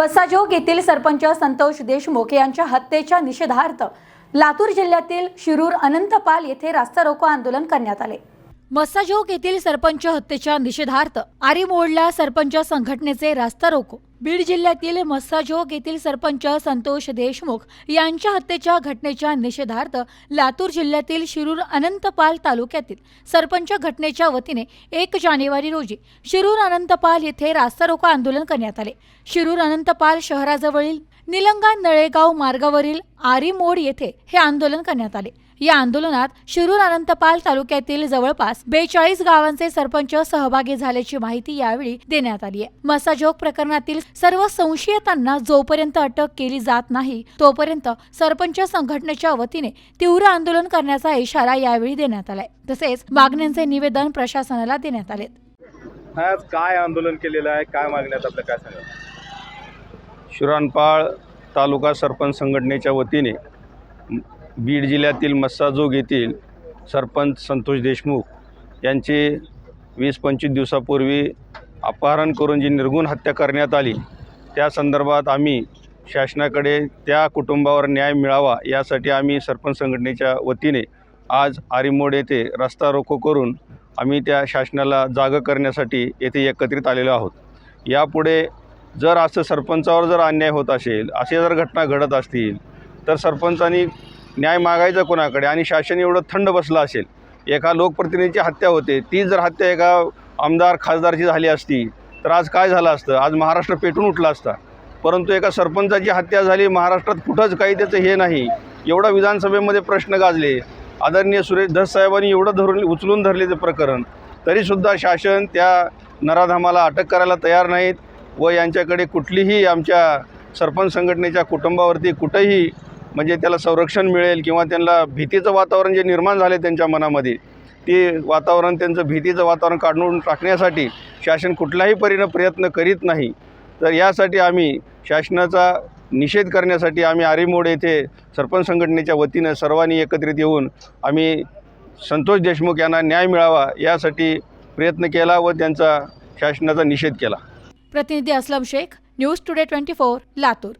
मस्साजोग येथील सरपंच संतोष देशमुख यांच्या हत्येच्या निषेधार्थ लातूर जिल्ह्यातील शिरूर अनंतपाल येथे रास्ता रोको आंदोलन करण्यात आले। मस्साजोग येथील सरपंच हत्येच्या निषेधार्थ आरी मोडला सरपंच संघटनेचे रास्ता रोको। बीड जिल्ह्यातील मस्साजोग येथील सरपंच संतोष देशमुख यांच्या हत्येच्या घटनेच्या निषेधार्थ लातूर जिल्ह्यातील शिरूर अनंतपाल तालुक्यातील सरपंच घटनेच्या वतीने 1 जानेवारी रोजी शिरूर अनंतपाल येथे रास्ता रोको आंदोलन करण्यात आले। शिरूर अनंतपाल शहराजवळील निलंगा नळेगाव मार्गावरील आरी मोड येथे हे आंदोलन करण्यात आले। या आंदोलनात शिरूर अनंतपाल तालुक्यातील जवळपास 42 गावांचे सरपंच सहभागी झाल्याची माहिती यावेळी देण्यात आली आहे। मस्साजोग प्रकरणातील सर्व संशयितांना जोपर्यंत अटक केली जात नाही तोपर्यंत सरपंच संघटनेच्या वतीने तीव्र आंदोलन करण्याचा इशारा यावेळी देण्यात आलाय। तसेच मागण्यांचे निवेदन प्रशासनाला देण्यात आले। आज काय आंदोलन केलेलं आहे, काय मागण्यात आपलं काय सांगा? शिरूर अनंतपाळ तालुका सरपंच संघटनेच्या वतीने बीड जिल्ह्यातील मस्साजोग येथील सरपंच संतोष देशमुख यांचे 20-25 दिवसापूर्वी अपहरण करून जी निर्गुण हत्या करण्यात आली त्या संदर्भात आम्ही शासनाकडे त्या कुटुंबावर न्याय मिळावा यासाठी आम्ही सरपंच संघटनेच्या वतीने आज आरीमोड येथे रस्ता रोको करून आम्ही त्या शासनाला जाग करण्यासाठी येथे एकत्रित आलेलो आहोत। यापुढे जर असं सरपंचावर जर अन्याय होत असेल, असे जर घटना घडत असतील तर सरपंचांनी न्याय मागायचा कोणाकडे? आणि शासन एवढं थंड बसलं असेल, एका लोकप्रतिनिधीची हत्या होते, ती जर हत्या एका आमदार खासदारची झाली असती तर आज काय झालं असतं? आज महाराष्ट्र पेटून उठला असता। परंतु एका सरपंचाची हत्या झाली, महाराष्ट्रात कुठंच काही त्याचं हे नाही। एवढा विधानसभेमध्ये प्रश्न गाजले, आदरणीय सुरेश धस साहेबांनी एवढं उचलून धरले ते प्रकरण, तरीसुद्धा शासन त्या नराधामाला अटक करायला तयार नाहीत व यांच्याकडे कुठलीही आमच्या सरपंच संघटनेच्या कुटुंबावरती कुठंही म्हणजे त्याला संरक्षण मिळेल किंवा त्यांना भीतीचं वातावरण जे निर्माण झाले त्यांच्या मनामध्ये, ते वातावरण त्यांचं भीतीचं वातावरण काढून टाकण्यासाठी शासन कुठलाही प्रयत्न करीत नाही। तर यासाठी आम्ही शासनाचा निषेध करण्यासाठी आम्ही आरीमोड येथे सरपंच संघटनेच्या वतीनं सर्वांनी एकत्रित येऊन आम्ही संतोष देशमुख यांना न्याय मिळावा यासाठी प्रयत्न केला व त्यांचा शासनाचा निषेध केला। प्रतिनिधी असलम शेख, न्यूज टुडे 24, लातूर।